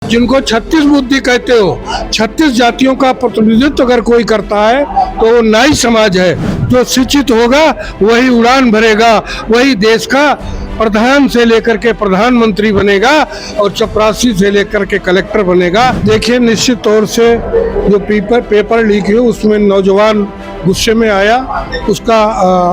जिनको 36 बुद्धि कहते हो, 36 जातियों का प्रतिनिधित्व अगर कोई करता है तो वो नाई समाज है। जो शिक्षित होगा वही उड़ान भरेगा, वही देश का प्रधान से लेकर के प्रधानमंत्री बनेगा और चपरासी से लेकर के कलेक्टर बनेगा। देखिए, निश्चित तौर से जो पेपर लीक हुई उसमें नौजवान गुस्से में आया, उसका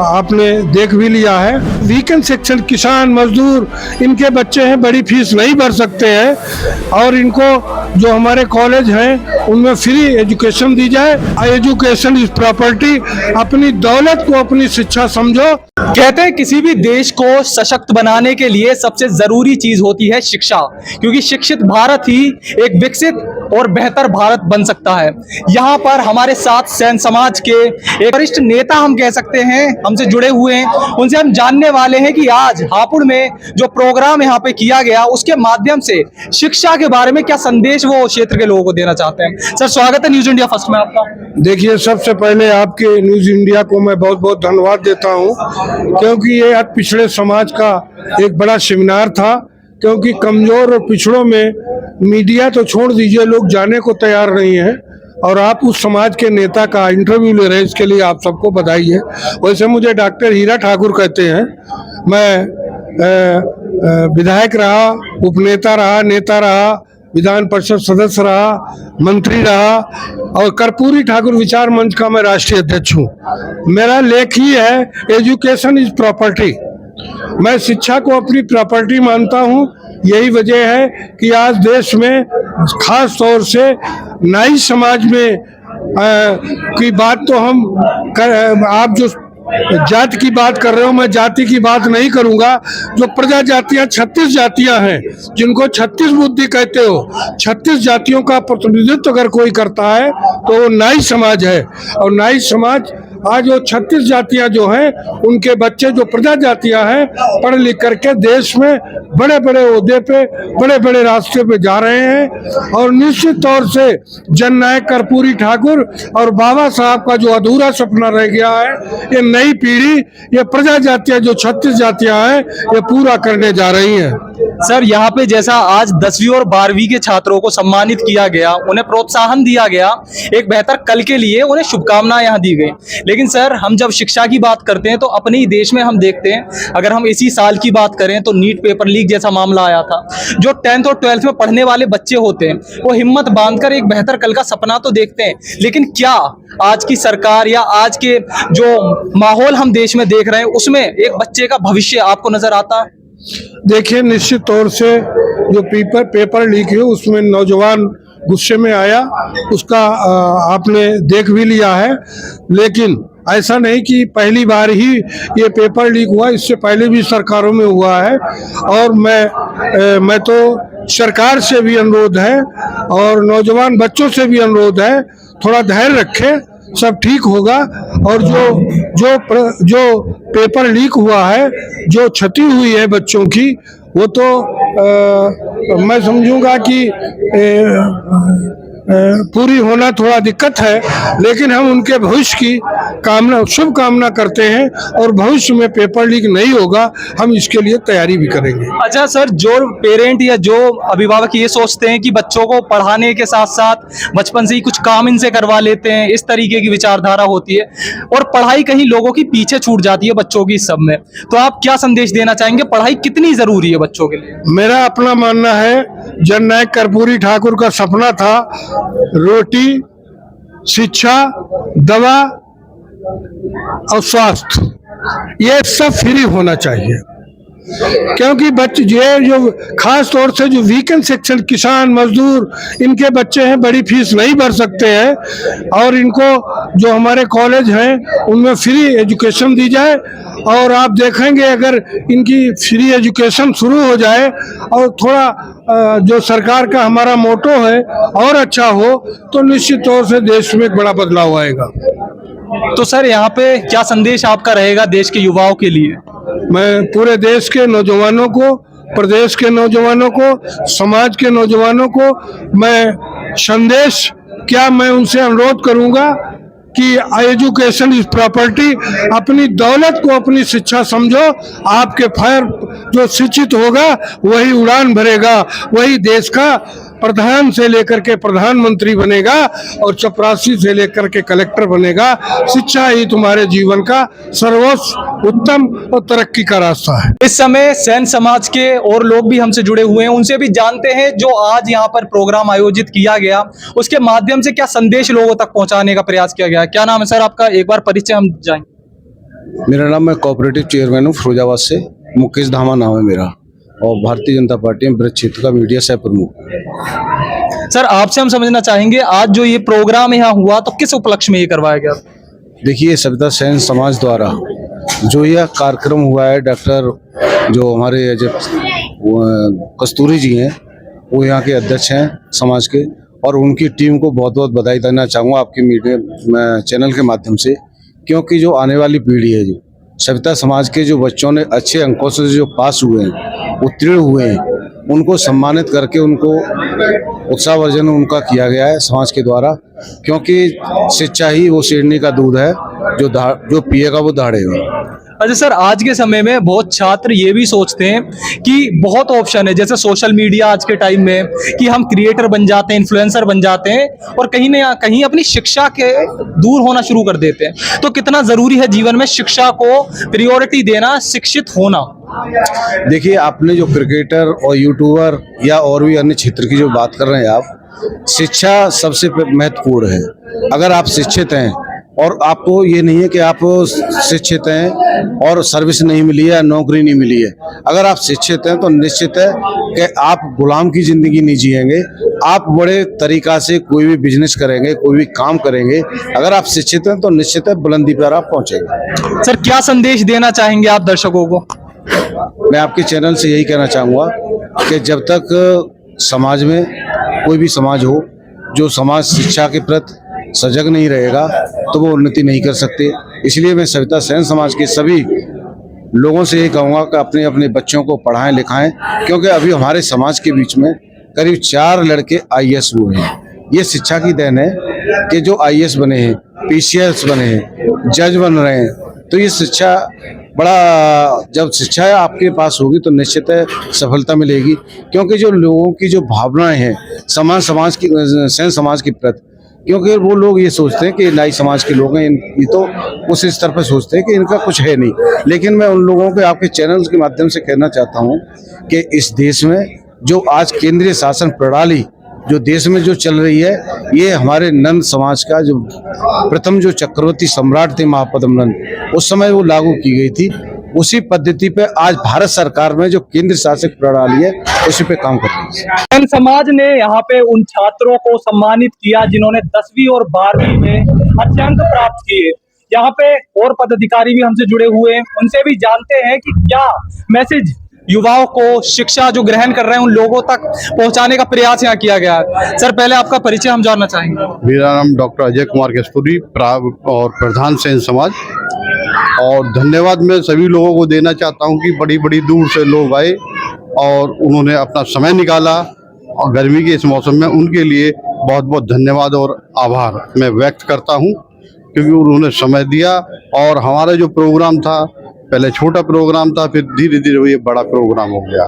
आपने देख भी लिया है। वीकेंड सेक्शन, किसान, मजदूर, इनके बच्चे हैं, बड़ी फीस नहीं भर सकते हैं और इनको जो हमारे कॉलेज हैं उनमें फ्री एजुकेशन दी जाए। Education is property. अपनी दौलत को अपनी शिक्षा समझो। कहते हैं किसी भी देश को सशक्त बनाने के लिए सबसे जरूरी चीज होती है शिक्षा, क्योंकि शिक्षित भारत ही एक विकसित और बेहतर भारत बन सकता है। यहाँ पर हमारे साथ सैन समाज के एक वरिष्ठ नेता हम कह सकते हैं हमसे जुड़े हुए हैं। उनसे हम जानने वाले हैं कि आज हापुड़ में जो प्रोग्राम यहाँ पे किया गया उसके माध्यम से शिक्षा के बारे में क्या संदेश वो क्षेत्र के लोगों को देना चाहते हैं। सर, स्वागत है न्यूज इंडिया फर्स्ट में आपका। देखिए, सबसे पहले आपके न्यूज इंडिया को मैं बहुत बहुत धन्यवाद देता हूँ, क्योंकि ये अति पिछड़े समाज का एक बड़ा सेमिनार था। क्योंकि कमजोर और पिछड़ों में मीडिया तो छोड़ दीजिए, लोग जाने को तैयार नहीं है और आप उस समाज के नेता का इंटरव्यू ले रहे हैं, इसके लिए आप सबको बधाई है। वैसे मुझे डॉक्टर हीरा ठाकुर कहते हैं। मैं विधायक रहा, उपनेता रहा, नेता रहा, विधान परिषद सदस्य रहा, मंत्री रहा और कर्पूरी ठाकुर विचार मंच का मैं राष्ट्रीय अध्यक्ष हूँ। मेरा लेख ही है एजुकेशन इज प्रॉपर्टी। मैं शिक्षा को अपनी प्रॉपर्टी मानता हूँ। यही वजह है कि आज देश में खास तौर से नाई समाज में की बात तो आप जो जाति की बात कर रहे हो, मैं जाति की बात नहीं करूंगा। जो प्रजा जातियां 36 जातियां हैं, जिनको 36 बुद्धि कहते हो, 36 जातियों का प्रतिनिधित्व अगर कोई करता है तो वो नाई समाज है। और नाई समाज आज वो 36 जातियां जो हैं उनके बच्चे जो प्रजा जातियां हैं पढ़ लिख करके देश में बड़े बड़े ओहदे पे, बड़े बड़े रास्ते पे जा रहे हैं। और निश्चित तौर से जननायक कर्पूरी ठाकुर और बाबा साहब का जो अधूरा सपना रह गया है, ये नई पीढ़ी, ये प्रजा जातियां जो 36 जातियां हैं ये पूरा करने जा रही हैं। सर, यहाँ पे जैसा आज 10वीं और 12वीं के छात्रों को सम्मानित किया गया, उन्हें प्रोत्साहन दिया गया, एक बेहतर कल के लिए उन्हें शुभकामनाएं यहाँ दी गई। लेकिन सर, हम जब शिक्षा की बात करते हैं तो अपने ही देश में हम देखते हैं, अगर हम इसी साल की बात करें तो नीट पेपर लीक जैसा मामला आया था। जो 10th और 12th में पढ़ने वाले बच्चे होते हैं वो हिम्मत बांधकर एक बेहतर कल का सपना तो देखते हैं, लेकिन क्या आज की सरकार या आज के जो माहौल हम देश में देख रहे हैं उसमें एक बच्चे का भविष्य आपको नजर आता है? देखिए, निश्चित तौर से जो पेपर लीक हुई उसमें नौजवान गुस्से में आया, उसका आपने देख भी लिया है। लेकिन ऐसा नहीं कि पहली बार ही ये पेपर लीक हुआ, इससे पहले भी सरकारों में हुआ है। और मैं तो सरकार से भी अनुरोध है और नौजवान बच्चों से भी अनुरोध है, थोड़ा धैर्य रखें, सब ठीक होगा। और जो पेपर लीक हुआ है, जो क्षति हुई है बच्चों की, वो तो मैं समझूंगा कि पूरी होना थोड़ा दिक्कत है, लेकिन हम उनके भविष्य की शुभकामना करते हैं और भविष्य में पेपर लीक नहीं होगा, हम इसके लिए तैयारी भी करेंगे। अच्छा सर, जो पेरेंट या जो अभिभावक ये सोचते हैं कि बच्चों को पढ़ाने के साथ साथ बचपन से ही कुछ काम इनसे करवा लेते हैं, इस तरीके की विचारधारा होती है और पढ़ाई कहीं लोगों की पीछे छूट जाती है बच्चों की, सब में, तो आप क्या संदेश देना चाहेंगे? पढ़ाई कितनी जरूरी है बच्चों के लिए? मेरा अपना मानना है, जननायक कर्पूरी ठाकुर का सपना था रोटी, शिक्षा, दवा और स्वास्थ्य, ये सब फ्री होना चाहिए। क्योंकि बच्चे जो खास तौर से जो वीकेंड सेक्शन, किसान, मजदूर, इनके बच्चे हैं, बड़ी फीस नहीं भर सकते हैं और इनको जो हमारे कॉलेज हैं उनमें फ्री एजुकेशन दी जाए। और आप देखेंगे अगर इनकी फ्री एजुकेशन शुरू हो जाए और थोड़ा जो सरकार का हमारा मोटो है और अच्छा हो, तो निश्चित तौर से देश में एक बड़ा बदलाव आएगा। तो सर, यहाँ पे क्या संदेश आपका रहेगा देश के युवाओं के लिए? मैं पूरे देश के नौजवानों को, प्रदेश के नौजवानों को, समाज के नौजवानों को मैं संदेश मैं उनसे अनुरोध करूंगा कि एजुकेशन इज प्रॉपर्टी। अपनी दौलत को अपनी शिक्षा समझो। आपके फायर जो शिक्षित होगा वही उड़ान भरेगा, वही देश का प्रधान से लेकर के प्रधानमंत्री बनेगा और चपरासी से लेकर के कलेक्टर बनेगा। शिक्षा ही तुम्हारे जीवन का सर्वोच्च उत्तम और तरक्की का रास्ता है। इस समय सैन समाज के और लोग भी हमसे जुड़े हुए हैं, उनसे भी जानते हैं जो आज यहाँ पर प्रोग्राम आयोजित किया गया उसके माध्यम से क्या संदेश लोगों तक पहुंचाने का प्रयास किया गया। क्या नाम है सर आपका, एक बार परिचय हम जाएंगे। मेरा नाम, मैं कोऑपरेटिव चेयरमैन हूँ फिरोजाबाद से, मुकेश धामा नाम है मेरा, और भारतीय जनता पार्टी में ब्रज क्षेत्र का मीडिया सह प्रमुख। सर आपसे हम समझना चाहेंगे आज जो ये प्रोग्राम यहाँ हुआ तो किस उपलक्ष्य में ये करवाया गया। देखिए, सविता सैन समाज द्वारा जो यह कार्यक्रम हुआ है, डॉक्टर जो हमारे जब कस्तूरी जी हैं, वो यहाँ के अध्यक्ष हैं समाज के, और उनकी टीम को बहुत बहुत बधाई देना चाहूँगा आपके मीडिया चैनल के माध्यम से, क्योंकि जो आने वाली पीढ़ी है, जो सविता समाज के जो बच्चों ने अच्छे अंकों से जो पास हुए हैं, उत्तीर्ण हुए हैं, उनको सम्मानित करके उनको उत्साहवर्धन उनका किया गया है समाज के द्वारा, क्योंकि शिक्षा ही वो शेरनी का दूध है, जो पिएगा वो दहाड़ेगा। अच्छा सर, आज के समय में बहुत छात्र ये भी सोचते हैं कि बहुत ऑप्शन है, जैसे सोशल मीडिया आज के टाइम में, कि हम क्रिएटर बन जाते हैं, इन्फ्लुएंसर बन जाते हैं और कहीं ना कहीं अपनी शिक्षा के दूर होना शुरू कर देते हैं। तो कितना जरूरी है जीवन में शिक्षा को प्रायोरिटी देना, शिक्षित होना। देखिए, आपने जो क्रिकेटर और यूट्यूबर या और भी अन्य क्षेत्र की जो बात कर रहे हैं आप, शिक्षा सबसे महत्वपूर्ण है। अगर आप शिक्षित हैं और आपको ये नहीं है कि आप शिक्षित हैं और सर्विस नहीं मिली है, नौकरी नहीं मिली है, अगर आप शिक्षित हैं तो निश्चित है कि आप गुलाम की जिंदगी नहीं जिएंगे, आप बड़े तरीका से कोई भी बिजनेस करेंगे, कोई भी काम करेंगे। अगर आप शिक्षित हैं तो निश्चित है बुलंदी पर आप पहुंचेंगे। सर क्या संदेश देना चाहेंगे आप दर्शकों को। मैं आपके चैनल से यही कहना चाहूँगा कि जब तक समाज में कोई भी समाज हो, जो समाज शिक्षा के प्रति सजग नहीं रहेगा तो वो उन्नति नहीं कर सकते। इसलिए मैं सविता सैन समाज के सभी लोगों से ये कहूँगा कि अपने अपने बच्चों को पढ़ाएं लिखाएं, क्योंकि अभी हमारे समाज के बीच में करीब 4 लड़के IAS हुए हैं। ये शिक्षा की देन है कि जो IAS बने हैं, PCS बने हैं, जज बन रहे हैं। तो ये शिक्षा जब शिक्षा आपके पास होगी तो निश्चित है सफलता मिलेगी, क्योंकि जो लोगों की जो भावनाएं हैं समाज की सैन समाज के प्रति, क्योंकि वो लोग ये सोचते हैं कि नाई समाज के लोग हैं, ये तो उस स्तर पर सोचते हैं कि इनका कुछ है नहीं। लेकिन मैं उन लोगों को आपके चैनल के माध्यम से कहना चाहता हूँ कि इस देश में जो आज केंद्रीय शासन प्रणाली जो देश में जो चल रही है, ये हमारे नंद समाज का जो प्रथम जो चक्रवर्ती सम्राट थे महापद्म नंद, उस समय वो लागू की गई थी। उसी पद्धति पे आज भारत सरकार में जो केंद्र शासित प्रणाली है उसी पे काम कर रही है। सैन समाज ने यहाँ पे उन छात्रों को सम्मानित किया जिन्होंने 10वीं और 12वीं में अच्छे अंक प्राप्त किए। यहाँ पे और पदाधिकारी भी हमसे जुड़े हुए हैं, उनसे भी जानते हैं कि क्या मैसेज युवाओं को शिक्षा जो ग्रहण कर रहे हैं उन लोगों तक पहुंचाने का प्रयास यहाँ किया गया है। सर पहले आपका परिचय हम जानना चाहेंगे। मेरा नाम डॉक्टर अजय कुमार कस्तूरी और प्रधान सैन समाज। और धन्यवाद मैं सभी लोगों को देना चाहता हूं कि बड़ी बड़ी दूर से लोग आए और उन्होंने अपना समय निकाला, और गर्मी के इस मौसम में उनके लिए बहुत बहुत धन्यवाद और आभार मैं व्यक्त करता हूं, क्योंकि उन्होंने समय दिया। और हमारा जो प्रोग्राम था, पहले छोटा प्रोग्राम था, फिर धीरे धीरे ये बड़ा प्रोग्राम हो गया।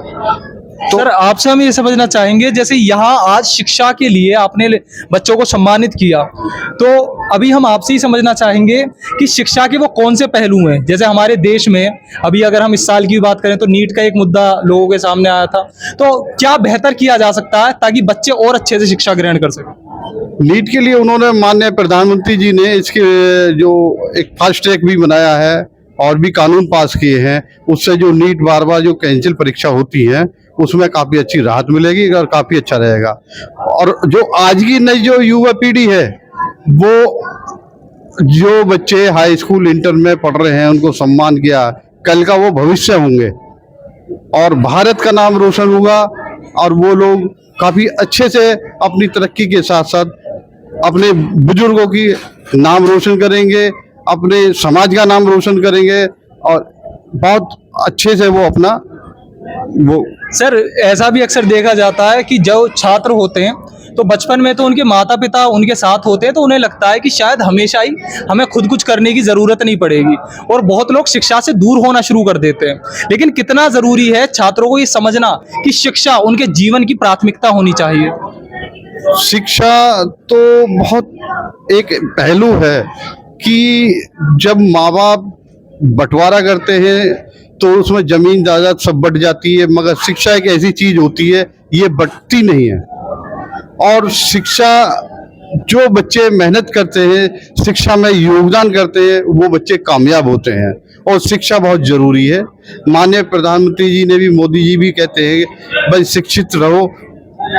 तो सर आपसे हम ये समझना चाहेंगे, जैसे यहाँ आज शिक्षा के लिए आपने बच्चों को सम्मानित किया, तो अभी हम आपसे ही समझना चाहेंगे कि शिक्षा के वो कौन से पहलू हैं। जैसे हमारे देश में अभी अगर हम इस साल की बात करें तो नीट का एक मुद्दा लोगों के सामने आया था, तो क्या बेहतर किया जा सकता है ताकि बच्चे और अच्छे से शिक्षा ग्रहण कर सकें। नीट के लिए उन्होंने माननीय प्रधानमंत्री जी ने इसके जो एक फास्ट ट्रैक भी बनाया है और भी कानून पास किए हैं, उससे जो नीट बार बार जो कैंसिल परीक्षा होती है उसमें काफ़ी अच्छी राहत मिलेगी और काफ़ी अच्छा रहेगा। और जो आज की नई जो युवा पीढ़ी है, वो जो बच्चे हाई स्कूल इंटर में पढ़ रहे हैं उनको सम्मान किया, कल का वो भविष्य होंगे और भारत का नाम रोशन होगा, और वो लोग काफ़ी अच्छे से अपनी तरक्की के साथ साथ अपने बुजुर्गों की नाम रोशन करेंगे, अपने समाज का नाम रोशन करेंगे और बहुत अच्छे से वो अपना वो। सर ऐसा भी अक्सर देखा जाता है कि जो छात्र होते हैं तो बचपन में तो उनके माता पिता उनके साथ होते हैं, तो उन्हें लगता है कि शायद हमेशा ही हमें खुद कुछ करने की जरूरत नहीं पड़ेगी, और बहुत लोग शिक्षा से दूर होना शुरू कर देते हैं। लेकिन कितना जरूरी है छात्रों को ये समझना कि शिक्षा उनके जीवन की प्राथमिकता होनी चाहिए। शिक्षा तो बहुत एक पहलू है कि जब माँ बाप बंटवारा करते हैं तो उसमें जमीन जायदाद सब बट जाती है, मगर शिक्षा एक ऐसी चीज होती है ये बटती नहीं है। और शिक्षा, जो बच्चे मेहनत करते हैं, शिक्षा में योगदान करते हैं, वो बच्चे कामयाब होते हैं। और शिक्षा बहुत जरूरी है। माननीय प्रधानमंत्री जी ने भी, मोदी जी भी कहते हैं भाई शिक्षित रहो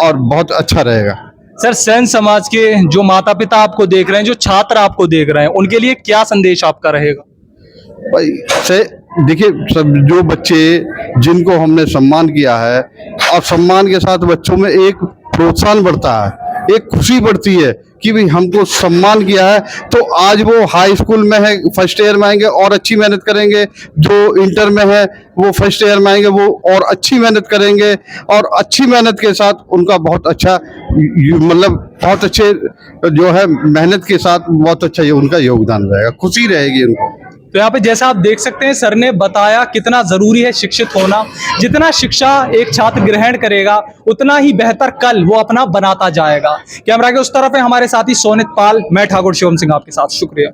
और बहुत अच्छा रहेगा। सर, सेन समाज के जो माता पिता आपको देख रहे हैं, जो छात्र आपको देख रहे हैं, उनके लिए क्या संदेश आपका रहेगा? भाई से देखिए, सब जो बच्चे जिनको हमने सम्मान किया है, और सम्मान के साथ बच्चों में एक प्रोत्साहन बढ़ता है, एक खुशी बढ़ती है कि भाई हमको सम्मान किया है, तो आज वो हाई स्कूल में है, फर्स्ट ईयर में आएंगे और अच्छी मेहनत करेंगे। जो इंटर में है वो फर्स्ट ईयर में आएंगे, वो और अच्छी मेहनत करेंगे, और अच्छी मेहनत के साथ उनका बहुत अच्छा मतलब बहुत अच्छे जो है मेहनत के साथ बहुत अच्छा ये उनका योगदान रहेगा, खुशी रहेगी उनको। तो यहाँ पे जैसा आप देख सकते हैं, सर ने बताया कितना जरूरी है शिक्षित होना। जितना शिक्षा एक छात्र ग्रहण करेगा, उतना ही बेहतर कल वो अपना बनाता जाएगा। कैमरा के उस तरफ है हमारे साथी सोनित पाल, मैं ठाकुर शिवम सिंह आपके साथ। शुक्रिया।